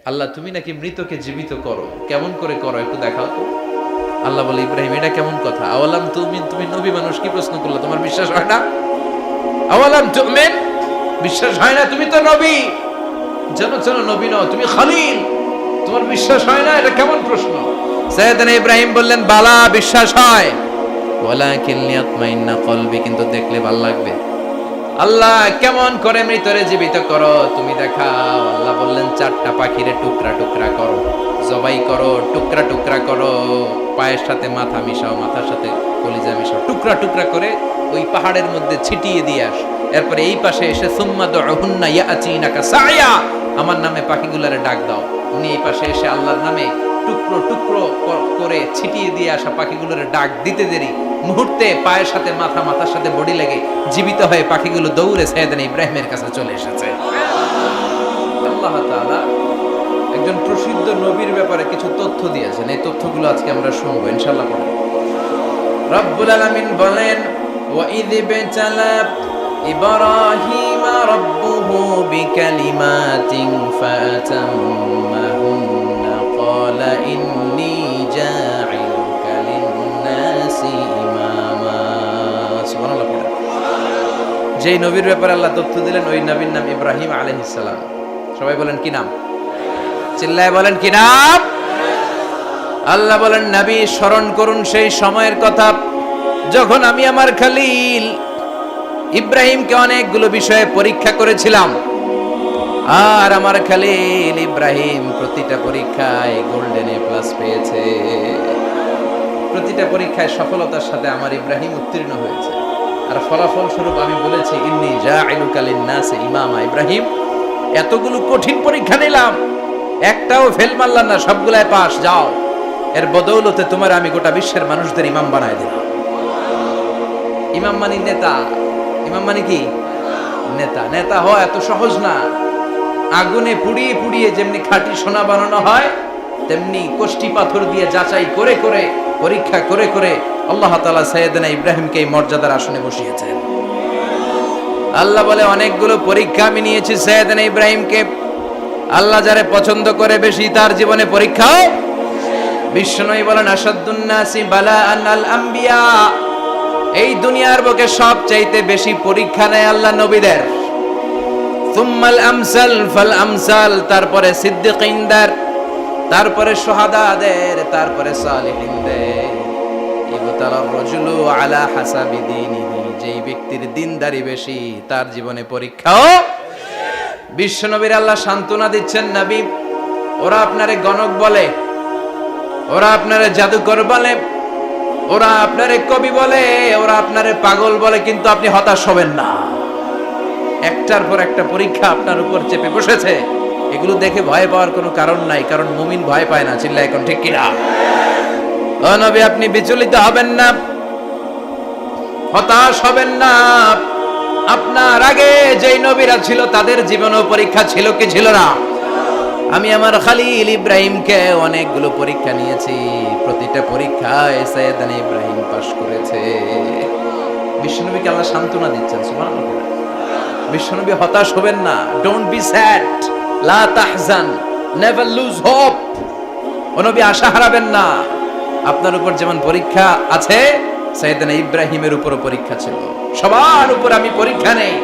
আল্লাহ তুমি নাকি মৃতকে জীবিত করো, কেমন করে করো একটু দেখাও তো। আল্লাহ বলে, ইব্রাহিম এটা কেমন কথা? আওয়ালাম তুমিন, তুমি নবী মানুষ কি প্রশ্ন করলে, তোমার বিশ্বাস হয় না? আওয়ালাম তুমিন, বিশ্বাস হয় না? তুমি তো নবী, জানো নবী নও, তুমি খলিল, তোমার বিশ্বাস হয় না? এটা কেমন প্রশ্ন? সাইয়েদনা ইব্রাহিম বললেন, বালা বিশ্বাস হয়, ওয়ালাকিন লিয়াতমাইন্না কলবি, কিন্তু দেখলে ভালো লাগবে। আল্লাহ কেমন করে মৃতরে জীবিত করো তুমি দেখাও। আল্লাহ বললেন, চারটা পাখিরে টুকরা টুকরা করো, জবাই করো, টুকরা টুকরা করো, পায়ের সাথে মাথা মিশাও, মাথার সাথে কলিজা মিশাও, টুকরা টুকরা করে ওই পাহাড়ের মধ্যে ছিটিয়ে দিয়ে আস। এরপরে এই পাশে এসে সুম্মা দুহুন্না ইয়াতিনাকা সায়া, আমার নামে পাখিগুলারে ডাক দাও। উনি এই পাশে এসে আল্লাহর নামে টুকরো টুকরো করে ছিটিয়ে দিয়ে আসা পাখিগুলোরে ডাক দিতে দেরি মুহূর্তে পায়ের সাথে মাথা, মাথার সাথে বডি লেগে জীবিত হয়ে পাখিগুলো দৌড়ে সাইয়েদনা ইব্রাহিমের কাছে চলে এসেছে। আল্লাহ তাআলা একজন প্রসিদ্ধ নবীর ব্যাপারে কিছু তথ্য দিয়েছেন, এই তথ্যগুলো আজকে আমরা শুনবো ইনশাআল্লাহ। পড়ে রব্বুল আলামিন বলেন, ওয়া ইয বিতালা ইব্রাহিমা রাব্বুহু বিকালিমাতিন ফাতাম্মাহুন্না ক্বালা ইন্নী জাঈলুকা লিন-নাসি ইমামা। সুবহানাল্লাহ। পড়ে যেই নবীর ব্যাপারে আল্লাহ তথ্য দিলেন ওই নবীর নাম ইব্রাহিম আলাইহিস সালাম। সবাই বলেন কি নাম? চিল্লায় বলেন কি নাম? আল্লাহ বলেন, নবী স্মরণ করুন সেই সময়ের কথা যখন আমি আমার খলিল ইব্রাহিমকে অনেকগুলো বিষয়ে পরীক্ষা করেছিলাম, আর আমার খলিল ইব্রাহিম প্রতিটা পরীক্ষায় গোল্ডেন এ প্লাস পেয়েছে। প্রতিটা পরীক্ষায় সফলতার সাথে আমার ইব্রাহিম উত্তীর্ণ হয়েছে। আর ফলাফল স্বরূপ আমি বলেছি, ইন্নী জাঈলুকা লিন-নাসি ইমামা। ইব্রাহিম, এতগুলো কঠিন পরীক্ষা নিলাম, একটাও ফেল মারলাম না, সবগুলাই পাস, যাও। এর বদৌলতে তোমার আমি গোটা বিশ্বের মানুষদের ইমাম বানায় দিলাম। ইমাম মানে নেতা। ইমাম মানে কি? নেতা। নেতা হওয়া এত সহজ না। আগুনে পুড়িয়ে পুড়িয়ে যেমনি খাঁটি সোনা বানানো হয়, তেমনি কষ্টি পাথর দিয়ে যাচাই করে করে, পরীক্ষা করে করে আল্লাহ তাআলা সাইয়েদনা ইব্রাহিমকে এই মর্যাদার আসনে বসিয়েছেন। আল্লাহ বলে, অনেকগুলো পরীক্ষা আমি নিয়েছি সাইয়েদনা ইব্রাহিমকে। আল্লাহ যারে পছন্দ করে বেশি, তার জীবনে পরীক্ষাও। বিশ্বনবী বলেন, আসাদ্দুন নাসি বালাআন আল আম্বিয়া। এই দুনিয়ার বুকে সবচাইতে বেশি পরীক্ষা নেয় আল্লাহ নবীদের। সুম্মাল আমসাল ফাল আমসাল, তারপরে সিদ্দিকিনদের, তারপরে শুহাদাদের, তারপরে সালিহিনদের। ইবতালার রাজুলু আলা হাসাবি দীনিহি, যেই ব্যক্তির দিনদারি বেশি তার জীবনে পরীক্ষাও। বিশ্বনবীর আল্লাহ সান্ত্বনা দিচ্ছেন, নবী ওরা আপনারে গণক বলে, ওরা আপনারে জাদুকর বলে, ওরা আপনারে কবি বলে, ওরা আপনারে পাগল বলে, কিন্তু আপনি হতাশ হবেন না। একটার পর একটা পরীক্ষা আপনার উপর চেপে বসেছে, এগুলো দেখে ভয় পাওয়ার কোনো কারণ নাই, কারণ মুমিন ভয় পায় না। চিল্লায় এখন ঠিক কিনা? ও নবী, আপনি বিচলিত হবেন না, হতাশ হবেন না। আপনার আগে যেই নবীরা ছিল তাদের জীবনেও পরীক্ষা ছিল কি ছিল না? আমি আমার খলিল ইব্রাহিমকে অনেকগুলো পরীক্ষা নিয়েছি, প্রতিটা পরীক্ষায় সাইয়েদনা ইব্রাহিম পাস করেছে। বিশ্বনবীকে আল্লাহ সান্ত্বনা দিচ্ছেন। সুবহানাল্লাহ। বিশ্বনবী হতাশ হবেন না। ডোন্ট বি স্যাড, লা তাহজান, নেভার লুজ হোপ। ও নবী, আশা হারাবেন না। আপনার উপর যেমন পরীক্ষা আছে, সাইয়েদনা ইব্রাহিমের উপরও পরীক্ষা ছিল। সবার উপর আমি পরীক্ষা নেই।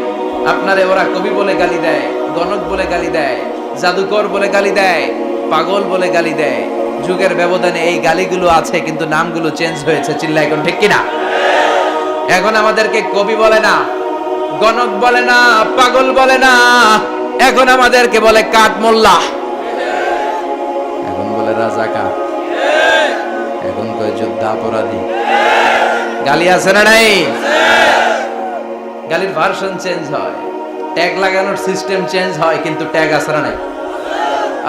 আপনারে ওরা কবি বলে গালি দেয়, গণক বলে গালি দেয়, জাদুকর বলে গালি দেয়, পাগল বলে গালি দেয়। যুগের ব্যবধানে এই গালিগুলো আছে, কিন্তু নামগুলো চেঞ্জ হয়েছে। চিল্লা এখন ঠিক কিনা? এখন আমাদেরকে কবি বলে না, গণক বলে না, পাগল বলে না, এখন আমাদেরকে বলে কাঠ মোল্লা, এখন বলে রাজাকার, এখন কয় যুদ্ধাপরাধী। গালি আছে না নাই? গালির ভার্সন চেঞ্জ হয়, ট্যাগ লাগানোর সিস্টেম চেঞ্জ হয়, কিন্তু ট্যাগ আছে না নাই?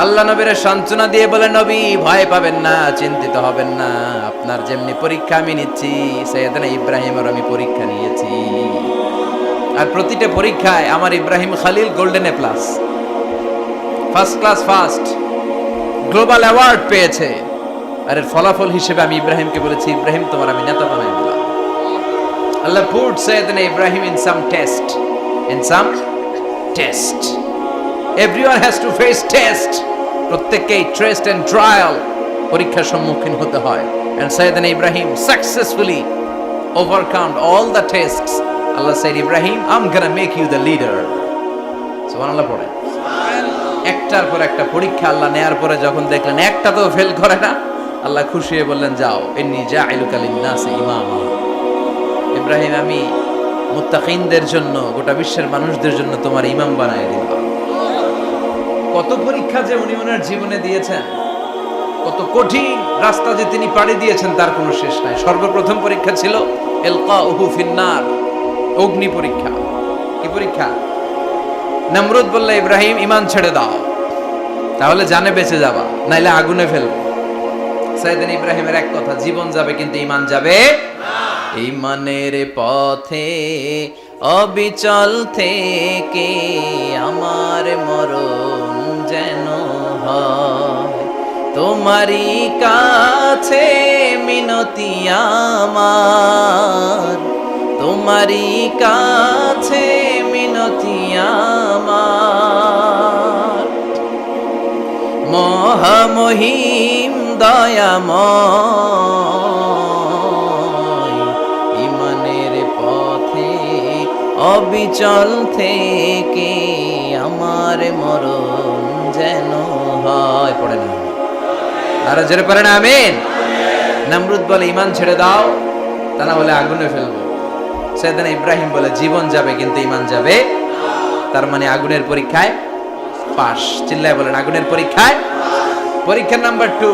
আল্লাহ নবীর সান্ত্বনা দিয়ে বলে, নবী ভয় পাবেন না, চিন্তিত হবেন না। আপনার যেমনি পরীক্ষা আমি নিচ্ছি, সাইয়েদনা ইব্রাহিমের আমি পরীক্ষা নিয়েছি। আর প্রতিটা পরীক্ষায় আমার Ibrahim Khalil golden A plus, first class first, global award পেয়েছে। আর এর ফলাফল হিসেবে আমি ইব্রাহিমকে বলেছি, ইব্রাহিম তোমার আমি নেতা বানাই দিলাম। Allah put Sayyidina Ibrahim in some test. In some test. Everyone has to face test. প্রত্যেককেই টেস্ট এন্ড ট্রায়াল, পরীক্ষার সম্মুখীন হতে হয়। এন্ড সাইয়েদনা ইব্রাহিম successfully overcome all the tests. Allah said, Ibrahim, I'm gonna make you the leader. সুবহানাল্লাহ পড়ে। একটার পর একটা পরীক্ষা আল্লাহ নেয়ার পরে যখন দেখলেন একটা তো ফেল করে না, আল্লাহ খুশি হয়ে বললেন, যাও, ইন্নী জাইলুকা লিন-নাসি ইমামা। ইব্রাহিম, আমি মুত্তাকিনদের জন্য, গোটা বিশ্বের মানুষদের জন্য তোমার ইমাম বানায় দিলাম। কত পরীক্ষা যে উনি ওনার জীবনে দিয়েছেন, কত কঠিন রাস্তা যে তিনি পাড়ি দিয়েছেন তার কোনো শেষ নাই। সর্বপ্রথম পরীক্ষা ছিল ইলকাউহু ফিন্নার, অগ্নি পরীক্ষা। কি পরীক্ষা? নমরুদ বলল, ইব্রাহিম ঈমান ছেড়ে দাও, তাহলে জানে বেঁচে যাবা, নাইলে আগুনে ফেলবো। সাইয়েদনা ইব্রাহিমের এক কথা, জীবন যাবে কিন্তু ঈমান যাবে না। ঈমানের পথে অবিচল থেকে আমার মরণ যেন হয়, তোমারই কাছে মিনতি আমার, তোমারই কাছে মিনতি আমার। মহামহিম দয়াময়, ঈমানের পথে অবিচল থেকে আমার মরণ যেন হয়। পড়ে না আর জোরে পড়ে না আমিন। নমরুদ বলে, ঈমান ছেড়ে দাও, তা না হলে আগুনে ফেলবো। সাইয়েদনা ইব্রাহিম বলে, জীবন যাবে কিন্তু ঈমান যাবে। তার মানে আগুনের পরীক্ষায় পাস। চিল্লায় বলেন, আগুনের পরীক্ষায়। পরীক্ষা নাম্বার 2,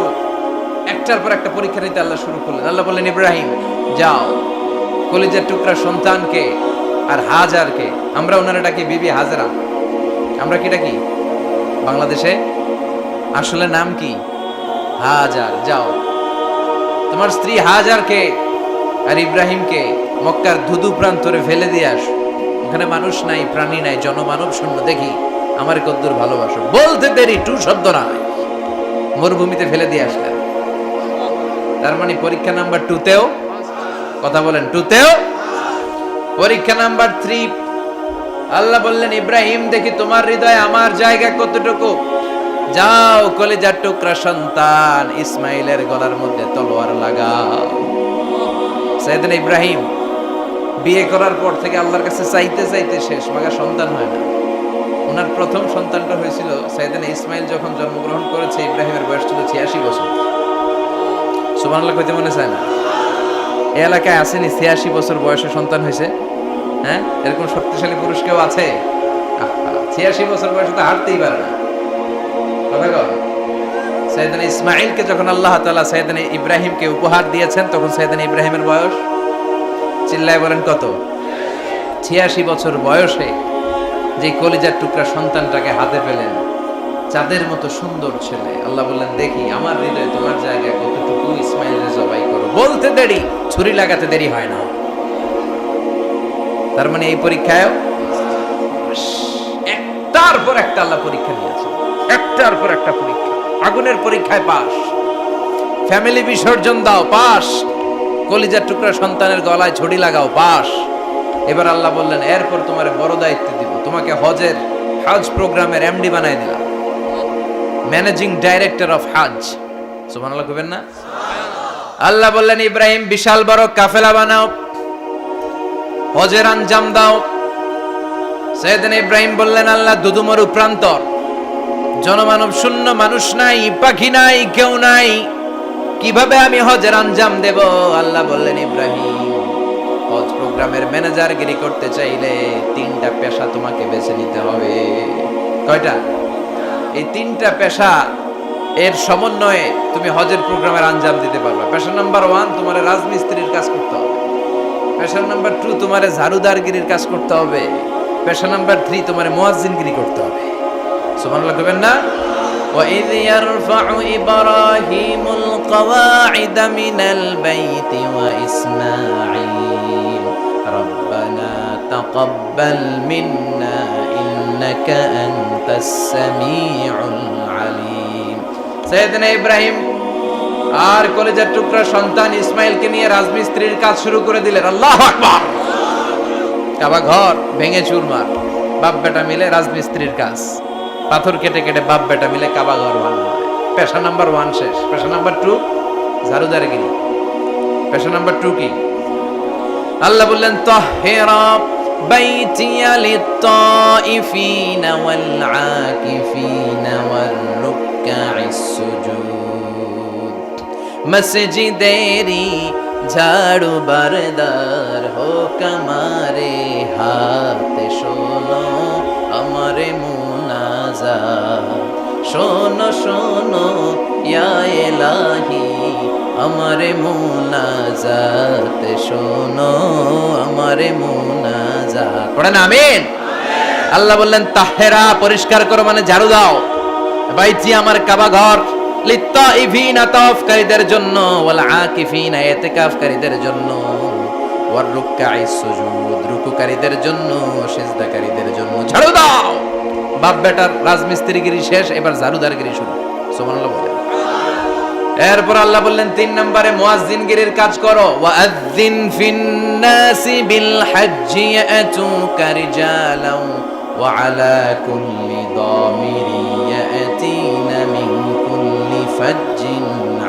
একটার পর একটা পরীক্ষা নিতে আল্লাহ শুরু করলেন। আল্লাহ বললেন, ইব্রাহিম যাও, কলিজার টুকরা সন্তানকে আর হাজারকে, আমরা ওনারা ডাকি বিবি হাজরা, আমরা কি ডাকি বাংলাদেশে, আসলে নাম কি হাজার, যাও তোমার স্ত্রী হাজারকে আর ইব্রাহিমকে মক্কার ধুধু প্রান্তরে ফেলে দিয়ে আসো। ওখানে মানুষ নাই, প্রাণী নাই, জনমানব শূন্য, দেখি আমার কদ্দুর ভালোবাসো। বলতে দেরি, টু শব্দ না, মরুভূমিতে ফেলে দিয়ে আসলেন। তার মানে পরীক্ষা নাম্বার 2তেও, কথা বলেন, 2তেও। পরীক্ষা নাম্বার 3, আল্লাহ বললেন, ইব্রাহিম দেখি তোমার হৃদয়ে আমার জায়গা কতটুকু, যাও কলিজার টুকরা সন্তান ইসমাইলের গলার মধ্যে তলোয়ার লাগাও। সাইয়েদনা ইব্রাহিম বিয়ে করার পর থেকে আল্লাহর কাছে চাইতে চাইতে শেষ, মাগা সন্তান হয় না। ওনার প্রথম সন্তানটা হয়েছিল সাইয়েদনা ইসমাইল যখন জন্মগ্রহণ করেছে, ইব্রাহিমের বয়স ছিল 86 বছর। সুবহানাল্লাহ কইতে মনে চায় না? এই এলাকায় আসেনি 86 বছর বয়সে সন্তান হয়েছে? হ্যাঁ, এরকম শক্তিশালী পুরুষ কেউ আছে? 86 বছর বয়সে তো হাঁটতেই পারে না। কথা কও। সাইয়েদনা ইসমাইলকে যখন আল্লাহ তাআলা সাইয়েদনা ইব্রাহিমকে উপহার দিয়েছেন, তখন সাইয়েদনা ইব্রাহিমের বয়স, চিল্লায় বলেন কত? 86 বছর বয়সে যে কলিজার টুকরা সন্তানটাকে হাতে পেলেন, চাঁদের মতো সুন্দর ছেলে। আল্লাহ বললেন, দেখি আমার হৃদয়ে তোমার জায়গা কতটুকু, ইসমাইলের জবাই করো। বলতে দেরি, ছুরি লাগাতে দেরি হয় না। তার মানে এই পরীক্ষায় একটার পর একটা আল্লাহ পরীক্ষা নিয়েছে, একটার পর একটা পরীক্ষা। আগুনের পরীক্ষায় পাস, ফ্যামিলি বিসর্জন দাও, পাস, কলিজার টুকরা সন্তানের গলায় ছড়ি লাগাও, পাস। এবার আল্লাহ বললেন, এরপর তোমার বড় দায়িত্ব দিব, তোমাকে হজের, হজ প্রোগ্রামের এমডি বানাই দিলাম, ম্যানেজিং ডাইরেক্টর অফ হজ। সুবহানাল্লাহ কইবেন না? আল্লাহ বললেন, ইব্রাহিম বিশাল বড় কাফেলা বানাও, হজের আঞ্জাম দাও। সাইয়েদনা ইব্রাহিম বললেন, আল্লাহ দুদুমরু প্রান্তর, জনমানব শূন্য, মানুষ নাই, পাখি নাই, কেউ নাই, কিভাবে আমি হজের আঞ্জাম দেব? আল্লাহ বললেন, ইব্রাহিম হজ প্রোগ্রামের ম্যানেজারগিরি করতে চাইলে 3টা পেশা তোমাকে বেছে নিতে হবে। কয়টা? এই 3টা পেশা এর সমন্বয়ে তুমি হজের প্রোগ্রামের আঞ্জাম দিতে পারবে। পেশা নাম্বার 1, তোমার রাজমিস্ত্রির কাজ করতে হবে। পেশা নাম্বার 2, তোমার ঝাড়ুদারগিরির কাজ করতে হবে। পেশা নাম্বার 3, তোমার মুয়াজ্জিনগিরি করতে হবে। সুবহানাল্লাহ কইবেন না? وَإِذْ يَرْفَعُ إِبْرَاهِيمُ الْقَوَاعِدَ مِنَ الْبَيْتِ وَإِسْمَاعِيلُ رَبَّنَا تَقَبَّلْ مِنَّا إِنَّكَ أَنْتَ السَّمِيعُ الْعَلِيمُ। সাইয়েদনা ইব্রাহিম আর কলিজার টুকরা সন্তান ইসমাইলকে নিয়ে রাজমিস্ত্রির কাজ শুরু করে দিলেন। আল্লাহু আকবার। কাবা ঘর ভেঙে চুরমার, বাপ বেটা মিলে রাজমিস্ত্রির কাজ। পাথর কেটে কেটে বাপ বেটা মিলে কাবা ঘর বানায়। পেশা নাম্বার 1 শেষ। পেশা নাম্বার 2 ঝাড়ুদারগিরি। পেশা নাম্বার 2 কি? আল্লাহ বললেন তাহহিরা বাইতিয়া লিত-তাইফিনা ওয়াল আকিফিনা ওয়ার রুকআইস সুজুদ। মসজিদেরি ঝাড়ু বারদার হোক আমারে হাতে শোনো আমারে মুনাজাত। শোনো শোনো ইয়া ইলাহি আমারে মুনাজাত শোনো আমারে মুনাজাত। পড়েন আমিন। আল্লাহ বললেন তাহেরা পরিষ্কার করো মানে ঝাড়ু দাও। বাইতি আমার কাবা ঘর লিত্তাইফিনা তাওয়াফকারীদের জন্য ওয়াল আকিফিনা ইতিকাফকারীদের জন্য ওয়ার রুকআইস সুজুদ রুকুকারীদের জন্য সিজদাকারীদের জন্য ঝাড়ু দাও। বাপ বেটার রাজমিস্ত্রিগিরি শেষ, এবার ঝাড়ুদারগিরি শুরু। সুবহানাল্লাহ বলেন। এরপর আল্লাহ বললেন 3 নম্বরে মুয়াজ্জিনগিরির কাজ করো। ওয়াআযিন ফিন-নাসি বিল হজ্জি ইয়াতুকা রিজালাও ওয়া আলা কুল্লি দামিরি ইয়াতিনা মিন কুল্লি ফাজ্জিন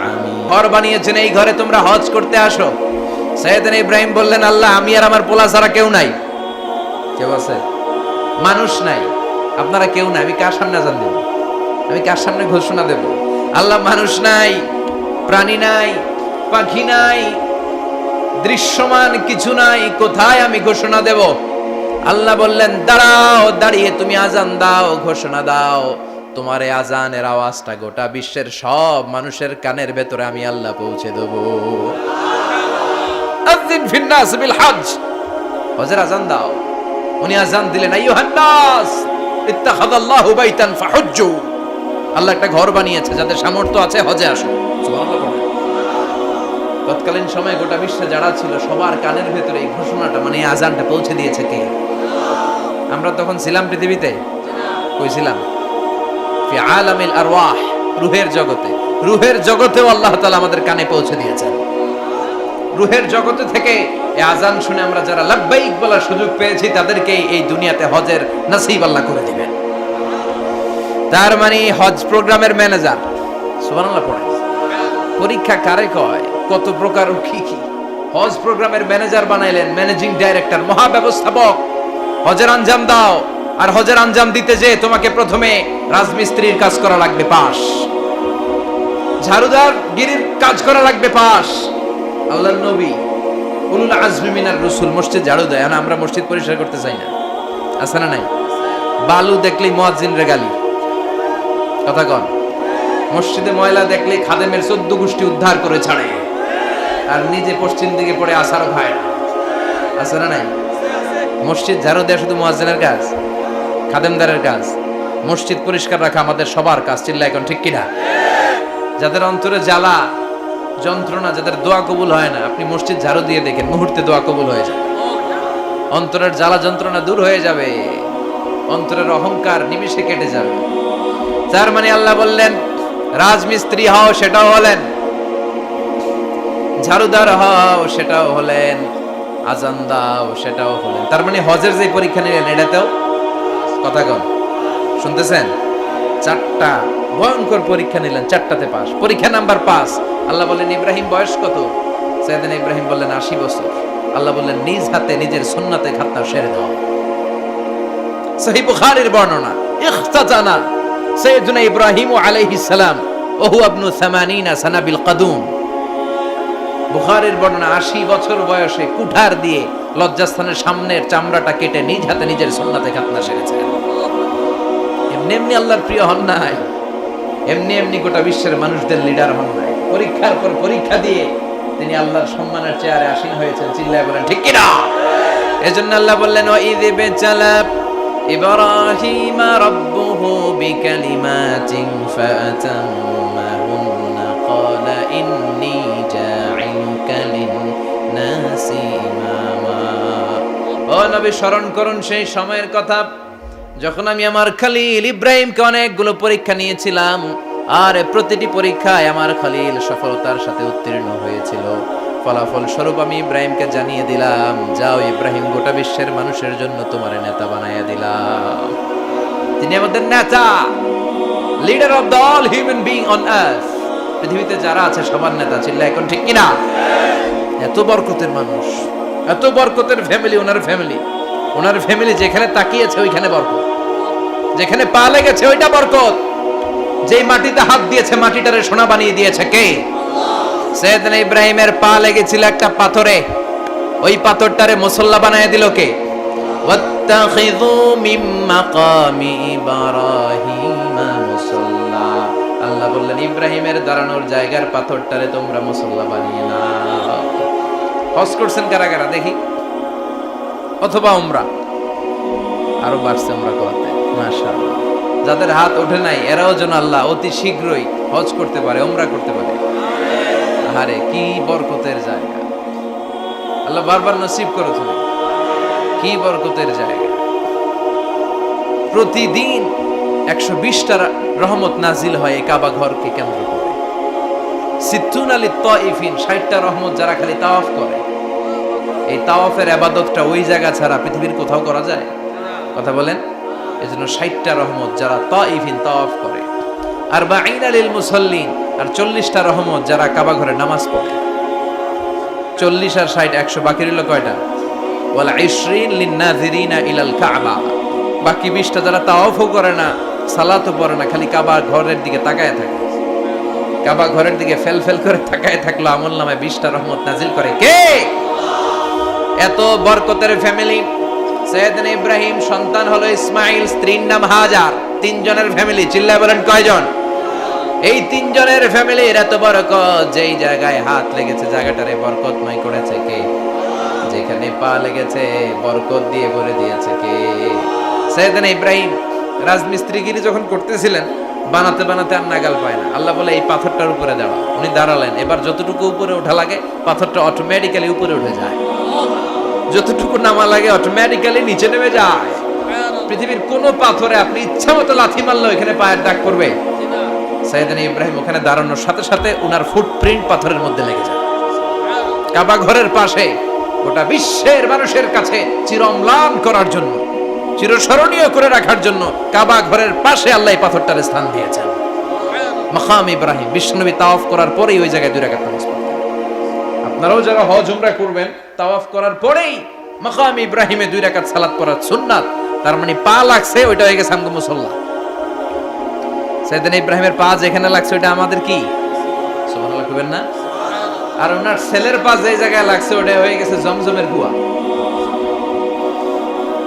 আমিক। ঘর বানিয়েছেন, এই ঘরে তোমরা হজ করতে আসো। সাইয়েদনা ইব্রাহিম বললেন আল্লাহ আমি আর আমার পোলা ছাড়া কেউ নাই। কেউ আছে? মানুষ নাই, আপনারা কেউ নাই, আমি কার সামনে আযান দেব? আমি কার সামনে ঘোষণা দেব? আল্লাহ মানুষ নাই, প্রাণী নাই, পাখি নাই, দৃশ্যমান কিছু নাই, কোথায় আমি ঘোষণা দেব? আল্লাহ বললেন দাঁড়াও, দাঁড়িয়ে তুমি আজান দাও, ঘোষণা দাও। তোমার এই আজানের আওয়াজটা গোটা বিশ্বের সব মানুষের কানের ভেতরে আমি আল্লাহ পৌঁছে দেব। আযিন ফিন-নাস বিল হজ্জ, হজের আজান দাও। উনি আজান দিলেন আইয়ুহান নাস ইত্তাখাযাল্লাহু বাইতান ফাহুজ্জু। আল্লাহ একটা ঘর বানিয়েছে, যাদের সামর্থ্য আছে হজে আসো। সুবহানাল্লাহ। তৎকালীন সময়ে গোটা বিশ্বে যারা ছিল সবার কানের ভেতরে এই ঘোষণাটা মানে এই আজানটা পৌঁছে দিয়েছে কে? আমরা তখন ছিলাম পৃথিবীতে? কই ছিলাম? ফি আলামিল আরওয়াহ, রূহের জগতে। রূহের জগতেও আল্লাহ তাআলা আমাদের কানে পৌঁছে দিয়েছেন। রূহের জগতে থেকে এই আজান শুনে আমরা যারা লাব্বাইক বলার সুযোগ পেয়েছি তাদেরকে এই দুনিয়াতে হজের নসিব আল্লাহ করে দিবেন। তার মানে হজ প্রোগ্রামের ম্যানেজার। সুবহানাল্লাহ পড়ে। পরীক্ষা কারে কয়? কত প্রকার কি কি। হজ প্রোগ্রামের ম্যানেজার বানাইলেন, ম্যানেজিং ডাইরেক্টর, মহাব্যবস্থাপক। হজের আঞ্জাম দাও, আর হজের আঞ্জাম দিতে যে তোমাকে প্রথমে রাজমিস্ত্রির কাজ করা লাগবে পাস, ঝাড়ুদার গিরির কাজ করা লাগবে পাস। আল্লাহর নবী উলুল আজমি মিনার রাসূল মসজিদ ঝাড়ু দেয়, আর আমরা মসজিদ পরিষ্কার করতে চাই না। আছে না নাই? বালু দেখলেই মুয়াজ্জিনরে গালি। কথা কন। মসজিদে ময়লা দেখলেই খাদেমের 14 গোষ্ঠী উদ্ধার করে ছাড়ে, আর নিজে পশ্চিম দিকে পড়ে আসারও খায় না। আছে না নাই? মসজিদ ঝাড়ু দেয়া শুধু মুয়াজ্জিনের কাজ, খাদেমদারের কাজ। মসজিদ পরিষ্কার রাখা আমাদের সবার কাজ। চিল্লা এখন ঠিক কিনা? যাদের অন্তরে জ্বালা যন্ত্রণা, যাদের দোয়া কবুল হয় না, আপনি মসজিদ ঝাড়ু দিয়ে দেখেন মুহূর্তে দোয়া কবুল হয়ে যাবে। অন্তরের জ্বালা যন্ত্রণা দূর হয়ে যাবে, অন্তরের অহংকার নিমিষে কেটে যাবে। তার মানে আল্লাহ বললেন রাজমিস্ত্রি হও, সেটাও হলেন। ঝাড়ুদার হও, সেটাও হলেন। আজান দাও, সেটাও হলেন। তার মানে হজের যে পরীক্ষা নিলেন এটাতেও কথা কন, শুনতেছেন? 4টা ভয়ঙ্কর পরীক্ষা নিলেন, 4টাতে পাস। পরীক্ষা নাম্বার 5। আল্লাহ বললেন ইব্রাহিম বয়স কত? সাইয়েদনা ইব্রাহিম বললেন 80 বছর। আল্লাহ বললেন নিজ হাতে নিজের সুন্নাতে খাতনা সেরে দাও। সহিহ বুখারীর বর্ণনা, ইখতাতানা সাইয়েদনা ইব্রাহিম আলাইহিস সালাম ওয়া হুয়া ইবনু 80 সানা বিল কদুম। বুখারীর বর্ণনা 80 বছর বয়সে কুঠার দিয়ে লজ্জাস্থানের সামনের চামড়াটা কেটে নিজ হাতে নিজের সুন্নাতে খাতনা সেরেছেন। এমনি এমনি আল্লাহর প্রিয় হন নাই, এমনি এমনি গোটা বিশ্বের মানুষদের লিডার হন নাই। পরীক্ষার পর পরীক্ষা দিয়ে তিনি আল্লাহর সম্মানের চেয়ারে আসীন হয়েছেন। চিল্লায় বলেন ঠিক কিনা? এজন্য আল্লাহ বললেন ওয়াইদ বিতালা ইব্রাহিম রাব্বুহু বিকালিমাতিন ফাতাম্মাহুন্না ক্বালা ইন্নী জাঈলুকা লিন-নাসি ইমামা। ও নবী স্মরণ করুন সেই সময়ের কথা যখন আমি আমার খলিল ইব্রাহিমকে অনেকগুলো পরীক্ষা নিয়েছিলাম, আর প্রতিটি পরীক্ষায় আমার খলিল সফলতার সাথে উত্তীর্ণ হয়েছিল। ফলাফল স্বরূপ আমি ইব্রাহিমকে জানিয়ে দিলাম, যাও ইব্রাহিম, গোটা বিশ্বের মানুষের জন্য তোমার নেতা বানাইয়া দিলাম। তিনি আমাদের নেতা, leader of the all human being on earth. পৃথিবীতে যারা আছে সবার নেতা, চিল্লা এখন ঠিক কিনা? এত বরকতের মানুষ, এত বরকতের ফ্যামিলি, ওনার ফ্যামিলি যেখানে তাকিয়েছে ওইখানে বরকত, যেখানে পা লেগেছে ওইটা বরকত। যেই মাটিতে হাত দিয়েছে মাটিটারে সোনা বানিয়ে দিয়েছে কে? সৈয়দনা ইব্রাহিমের পা লেগেছিল একটা পাথরে, ওই পাথরটারে মুসল্লা বানিয়ে দিল কে? ওয়াত্তাখিযু মিন মাকামি ইব্রাহিমা মুসাল্লা। আল্লাহ বললেন ইব্রাহিমের দাঁড়ানোর জায়গার পাথরটারে তোমরা মুসল্লা বানিয়ে নাও। হজ করছেন কারা কারা দেখি, অথবা উমরা? আরো বাড়ছে উমরা করতে, মাশাআল্লাহ। যাদের হাত ওঠে নাই এরাও যেন আল্লাহ অতি শীঘ্রই হজ করতে পারে, উমরা করতে পারে। আরে কি বরকতের জায়গা, আল্লাহ বারবার নসিব করেছেন, কি বরকতের জায়গা। প্রতিদিন 120টা রহমত নাজিল হয় এই কাবা ঘরকে কেন্দ্র করে। সিত্তুন আলী তাইফিন, 60টা রহমত যারা খালি তাওয়াফ করে। এই তাওয়াফের ইবাদতটা ওই জায়গা ছাড়া পৃথিবীর কোথাও করা যায়? কথা বলেন। এজন্য 60টা রহমত যারা তাইফিন তাওয়াফ করে, আর 40 লিল মুসাল্লিন, আর 40টা রহমত যারা কাবা ঘরে নামাজ পড়ে। 40 আর 60 100, বাকি রইল কয়টা? ওয়াল 20 লিন নাযিরিনা ইলাল কাবা। বাকি 20টা যারা তাওয়াফও করে না, সালাতও পড়ে না, খালি কাবা ঘরের দিকে তাকায় থাকে। কাবা ঘরের দিকে ফেল ফেল করে তাকায় থাকলো, আমলনামায় 20টা রহমত নাজিল করে কে? এত বরকতের ফ্যামিলি। সৈয়দনা ইব্রাহিম সন্তান হলো ইসমাইল, স্ত্রীর নাম হাজার। 3 জনের ফ্যামিলি, চিল্লায় বলেন কয়জন? এই 3 জনের ফ্যামিলির এত বরকত, যেই জায়গায় হাত লেগেছে জায়গাটারে বরকতময় করেছে কে? যেখানে পা লেগেছে বরকত দিয়ে ভরে দিয়েছে কে? সৈয়দনা ইব্রাহিম রাজমিস্ত্রিগিরি যখন করতেছিলেন, বানাতে বানাতে আর নাগাল পায় না। আল্লাহ বলে এই পাথরটার উপরে দাঁড়াও। উনি দাঁড়ালেন, এবার যতটুকু উপরে ওঠা লাগে পাথরটা অটোমেটিক্যালি উপরে উঠে যায়, যতটুকু নামা লাগে অটোমেটিক্যালি নিচে নেমে যায়। পৃথিবীর কোন পাথরে আপনি ইচ্ছা মতো লাথি মারলে এখানে পায়ের দাগ পড়বে? সৈয়দনা ইব্রাহিম ওখানে দাঁড়ানোর সাথে সাথে উনার ফুটপ্রিন্ট পাথরের মধ্যে লেগে যায়। কাবা ঘরের পাশে গোটা বিশ্বের মানুষের কাছে চিরম্লান করার জন্য, চিরস্মরণীয় করে রাখার জন্য কাবা ঘরের পাশে আল্লাহ এই পাথরটার স্থান দিয়েছেন। মাকাম ইব্রাহিম, বিশ্বনবী তাওয়াফ করার পরেই ওই জায়গায় 2 রাকাত নামাজ পড়তেন। আপনারাও যারা হজ উমরা করবেন, তাওয়াফ করার পরেই মাকাম ইব্রাহিমে 2 রাকাত সালাত পড়া সুন্নাত। তার মানে পা লাগছে, ওইটা হয়ে গেছে আমগো মুসাল্লা। সৈয়দনা ইব্রাহিমের পা যেখানে লাগছে ওইটা আমাদের কি? সুবহানাল্লাহ কইবেন না? আর ওনার ছেলের পা যে জায়গায় লাগছে ওটা হয়ে গেছে জমজমের কুয়া।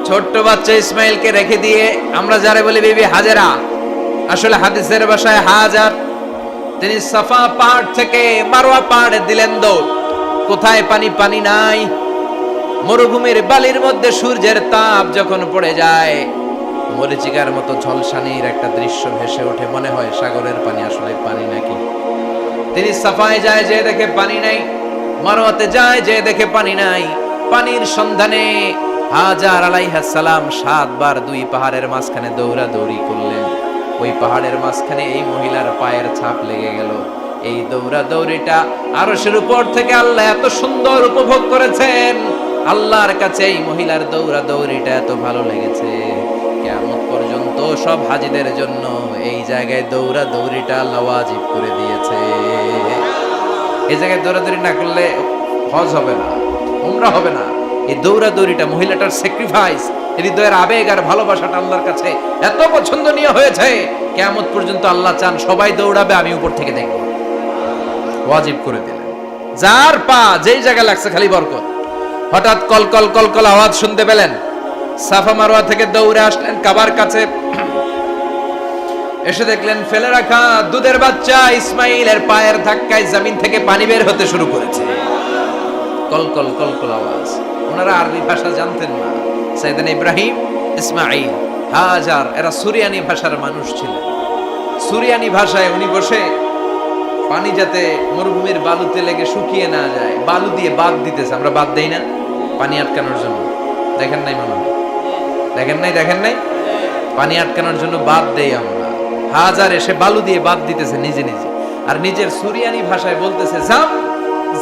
ছোট্ট বাচ্চা ইসমাইলকে রেখে দিয়ে আমরা যারে বলি বিবি হাজেরা, আসলে হাদিসের ভাষায় হাজার, তিনি সাফা পাহাড় থেকে মারওয়া পাহাড়ে দিলেন দৌড়। কোথায় পানি? পানি নাই। মরুভূমির বালির মধ্যে সূর্যের তাপ যখন পড়ে যায়, মরিচিকার মতো ঝলসানির একটা দৃশ্য ভেসে ওঠে, মনে হয় সাগরের পানি, আসলে পানি নাকি। তিনি সাফায় যায়, যে দেখে পানি নাই। মারওয়াতে যায়, যে দেখে পানি নাই। পানির সন্ধানে হাজার আলাইহিস সালাম 7 বার 2 পাহাড়ের মাঝখানে দৌড়াদৌড়ি করলেন। ওই পাহাড়ের মাঝখানে এই মহিলার পায়ের ছাপ লেগে গেল। এই দৌড়াদৌড়িটা আরশের উপর থেকে আল্লাহ এত সুন্দর উপভোগ করেছেন। আল্লাহর কাছে এই মহিলার দৌড়াদৌড়িটা এত ভালো লেগেছে, কিয়ামত পর্যন্ত সব হাজীদের জন্য এই জায়গায় দৌড়াদৌড়িটা আল্লাহ ওয়াজিব করে দিয়েছে। এই জায়গায় দৌড়াদৌড়ি না করলে হজ হবে না, উমরা হবে না। এই দৌড়াদৌড়িটা, মহিলাটার স্যাক্রিফাইস, হৃদয়ের আবেগ আর ভালোবাসাটা আল্লাহর কাছে এত পছন্দনীয় হয়েছে, কিয়ামত পর্যন্ত আল্লাহ চান সবাই দৌড়াবে, আমি উপর থেকে দেখব। ওয়াজিব করে দিলেন। যার পা যেই জায়গায় লাগছে খালি বরকত। হঠাৎ কলকল কলকল আওয়াজ শুনতে পেলেন, সাফা মারওয়া থেকে দৌড়ে আসলেন কাবার কাছে। এসে দেখলেন ফেলে রাখা দুধের বাচ্চা ইসমাইলের পায়ের ধাক্কায় জমিন থেকে পানি বের হতে শুরু করেছে। কলকল কলকল আওয়াজ। ওনারা আরবি ভাষা জানতেন না। সৈয়দনা ইব্রাহিম, ইসমাইল, হাজার এরা সুরিয়ানি ভাষার মানুষ ছিলেন। সুরিয়ানি ভাষায় উনি বসে পানি যাতে মরুভূমির বালুতে লেগে শুকিয়ে না যায়, বালু দিয়ে বাঁধ দিতেছে। আমরা বাঁধ দেই না পানি আটকানোর জন্য? দেখেন নাই মনে হয়? দেখেন নাই পানি আটকানোর জন্য বাঁধ দেই আমরা। হাজার এসে বালু দিয়ে বাঁধ দিতেছে নিজে নিজে, আর নিজের সুরিয়ানি ভাষায় বলতেছে জাম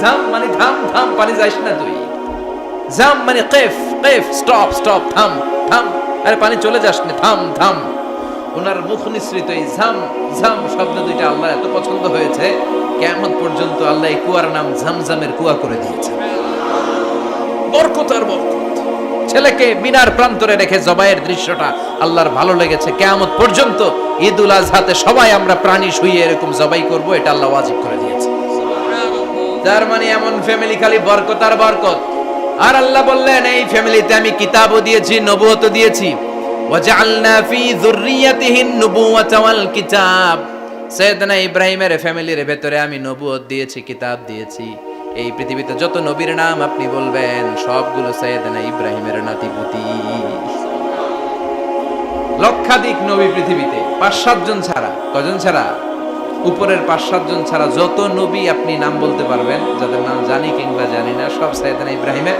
জাম, মানে থাম থাম, পানি যাইস না তুই। জাম মানে কেফ কেফ, স্টপ স্টপ, থাম থাম, আরে পানি চলে যাস না, থাম থাম। ওনার মুখ নিঃসৃত এই ঝাম ঝাম শব্দ দুইটা আল্লাহ এত পছন্দ হয়েছে, কিয়ামত পর্যন্ত আল্লাহ এই কুয়ার নাম ঝমঝমের কুয়া করে দিয়েছে। বরকত আর বরকত। ছেলেকে মিনার প্রান্তরে রেখে জবাইয়ের দৃশ্যটা আল্লাহর ভালো লেগেছে। কিয়ামত পর্যন্ত ঈদুল আজহাতে সবাই আমরা প্রাণী শুইয়ে এরকম জবাই করব, এটা আল্লাহ ওয়াজিব করে দিয়েছে। তার মানে এমন ফ্যামিলি খালি বরকত আর বরকত। আর আল্লাহ বললেন এই ফ্যামিলিতে আমি কিতাবও দিয়েছি, নবুয়তও দিয়েছি। ওয়াজআলনা ফি যুররিয়াতিহিন নুবুওয়াতা ওয়াল কিতাব। সাইয়েদনা ইব্রাহিমের ফ্যামিলির ভেতরে আমি নবুয়ত দিয়েছি, কিতাব দিয়েছি। এই পৃথিবীতে যত নবীর নাম আপনি বলবেন সবগুলো সাইয়েদনা ইব্রাহিমের নাতিপুতি। লক্ষাধিক নবী পৃথিবীতে, 5-7 জন ছাড়া। কজন ছাড়া? উপরের 5-7 জন ছাড়া যত নবী আপনি নাম বলতে পারবেন, যাদের নাম জানি কিংবা জানি না, সব সাইয়েদনা ইব্রাহিমের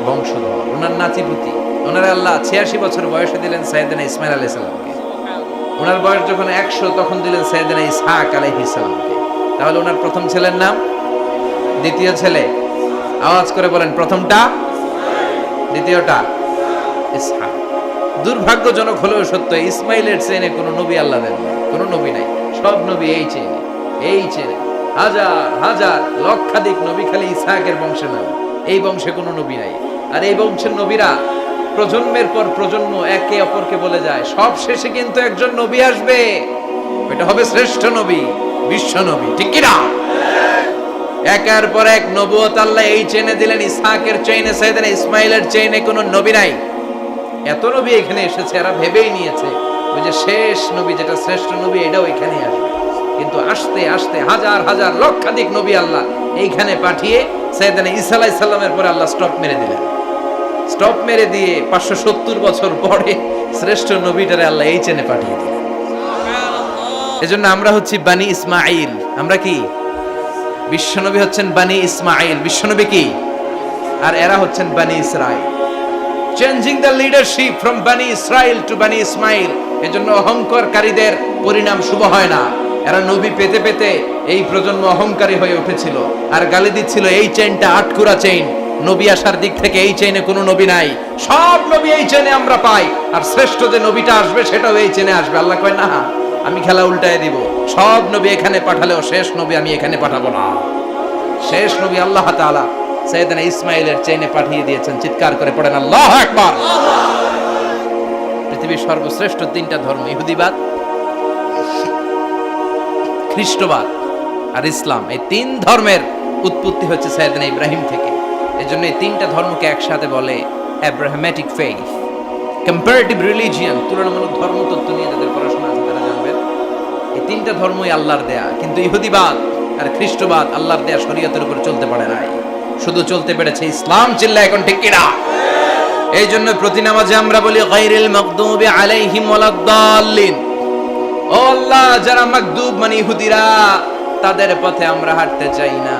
বংশধর, ওনার নাতিপুতি। ওনার আল্লাহ 86 বছর বয়সে দিলেন সাইয়েদনা ইসমাইল আলাইহিস সালামকে। ওনার বয়স যখন 100 তখন দিলেন সাইয়েদনা ইসহাক আলাইহিস সালামকে। তাহলে ওনার প্রথম ছেলের নাম, দ্বিতীয় ছেলে আওয়াজ করে বলেন, প্রথমটা, দ্বিতীয়টা ইসহাক। দুর্ভাগ্যজনক হলেও সত্য, ইসমাইলের চেনে কোনো নবী আল্লাহ দেন না, কোনো নবী নাই। সব নবী এই চেনে, এই চেনে। হাজার হাজার লক্ষাধিক নবী খালি ইসহাকের বংশে নাম, এই বংশে কোনো নবী নাই। আর এই বংশের নবীরা প্রজন্মের পর প্রজন্ম একে অপরকে বলে যায়, সব শেষে কিন্তু একজন নবী আসবে, এটা হবে শ্রেষ্ঠ নবী, বিশ্ব নবী। ঠিক কি না? একের পর এক নবুয়ত আল্লাহ এই চেনে দিলেন। ইসহাকের চেইনে, সাইয়েদনা ইসমাইলের চেইনে কোনো নবী নাই। এত নবী এখানে এসেছে, এরা ভেবেই নিয়েছে ওই যে শেষ নবী, যেটা শ্রেষ্ঠ নবী, এটাও এখানে আসবে। কিন্তু আস্তে আস্তে হাজার হাজার লক্ষাধিক নবী আল্লাহ এইখানে পাঠিয়ে সাইয়েদনা ঈসা আলাইহিস সালামের পরে আল্লাহ স্টপ মেরে দিলেন। স্টপ মেরে দিয়ে 570 বছর পরে শ্রেষ্ঠ নবীটারে আল্লাহ এই চেনে পাঠিয়ে দিলেন। এজন্য আমরা হচ্ছি বানি ইসমাঈল। আমরা কি? বিশ্বনবী হচ্ছেন বানি ইসমাঈল। বিশ্বনবী কি? আর এরা হচ্ছেন বানি Israil. Changing the leadership from বানি ইসরাইল টু বানি ইসমাইল। এজন্য অহংকারীদের পরিণাম শুভ হয় না। এরা নবী পেতে পেতে এই প্রজন্ম অহংকারী হয়ে উঠেছিল আর গালি দিচ্ছিল এই চেইনটা আটকুরা চেইন, নবী আসার দিক থেকে এই চেইনে কোনো নবী নাই, সব নবী এই চেইনে আমরা পাই, আর শ্রেষ্ঠ যে নবীটা আসবে সেটাও এই চেইনে আসবে। আল্লাহ কয় না, আমি খেলা উল্টায় দিব, সব নবী এখানে পাঠালেও শেষ নবী আমি এখানে পাঠাবো না। শেষ নবী আল্লাহ তাআলা সাইয়েদনা ইসমাইলের চেইনে পাঠিয়ে দিয়েছেন। চিৎকার করে পড়েন আল্লাহু আকবার। পৃথিবীর সর্বশ্রেষ্ঠ 3টা ধর্ম, ইহুদিবাদ, খ্রিস্টবাদ আর ইসলাম, এই 3 ধর্মের উৎপত্তি হচ্ছে সাইয়েদনা ইব্রাহিম থেকে। এজন্য এই 3টা ধর্মকে একসাথে বলে অ্যাব্রাহামেটিক ফেইথ, কম্পারেটিভ রিলিজিয়ন। তুলনামূলক ধর্মতত্ত্ব নিয়ে যাদের পড়াশোনা আছে তারা জানবেন এই 3টা ধর্মই আল্লাহর দেয়া। কিন্তু ইহুদিবাদ আর খ্রিস্টবাদ আল্লাহর দেয়া শরীয়তের উপর চলতে পারে নাই, শুধু চলতে পেরেছে ইসলাম। চিল্লা এখন ঠিক কিনা? এই জন্য প্রতি নামাজে আমরা বলি গায়রিল মাগদুবি আলাইহিম ওয়ালাদ-দাল্লিন। ও আল্লাহ, যারা মাগদুব মানে ইহুদিরা, তাদের পথে আমরা হাঁটতে চাই না।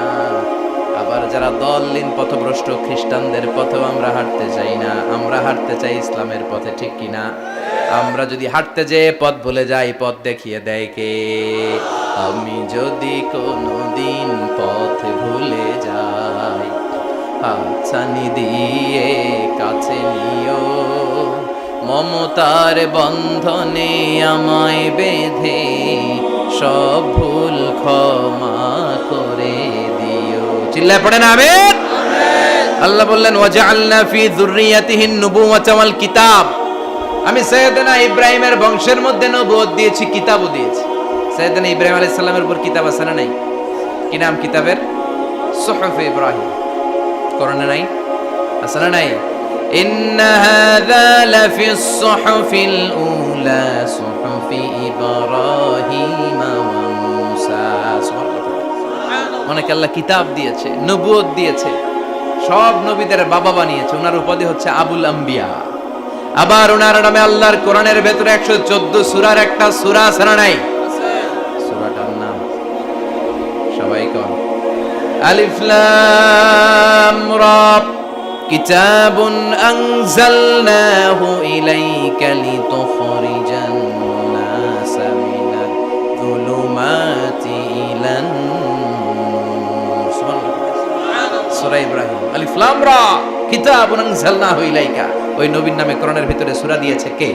আবার যারা দল্লিন পথভ্রষ্ট খ্রিস্টানদের পথেও আমরা হাঁটতে চাই না। আমরা হাঁটতে চাই ইসলামের পথে। ঠিক কিনা? আমরা যদি হাঁটতে যেয়ে পথ ভুলে যাই, পথ দেখিয়ে দেয় কে? আমি যদি কোনোদিন পথ ভুলে যাই, হাতছানি দিয়ে কাছে নিও, মমতার বন্ধনে আমায় বেঁধে সব ভুল ক্ষমা করে দিও। চিল্লায় পড়েন আমিন। আল্লাহ বললেন ওয়াজআলনা ফি যুররিয়াতিহিন নুবুওয়াতা ওয়াল কিতাব। আমি সাইয়েদনা ইব্রাহিমের বংশের মধ্যে নবুয়ত দিয়েছি, কিতাবও দিয়েছি। সাইয়েদনা ইব্রাহিম আলাইহিস সালামের উপর কিতাব আছে না নাই? কি নাম কিতাবের? সুহুফ ইব্রাহিম। কোরআনে নাই? আছে না নাই? ইন্না হাযা লাফিস সুহুফিল উলা সুহুফি ইব্রাহিম ওয়া মূসা। অনেক আল্লাহ কিতাব দিয়েছে, নবুয়ত দিয়েছে, সব নবীদের বাবা বানিয়েছে। ওনার উপাধি হচ্ছে আবুল আম্বিয়া। আবার ওনার নামে আল্লাহর কোরআনের ভেতরে 114 সূরার একটা সূরা আছে না নাই? সূরাটার নাম সবাই কোন? আলিফ লাম রা। কিতাবুন আনজালনাহু ইলাইকা লিতুখরিজান নাসা মিনাল যুলুমাতি ইলান নূর। সুবহানাল্লাহ। সূরা ইব্রাহিম, আলিফ লাম রা, কিতাবুন আনজালনাহু ইলাইকা। ওই নবীর নামে কোরআনের ভিতরে সূরা দিয়েছে কে?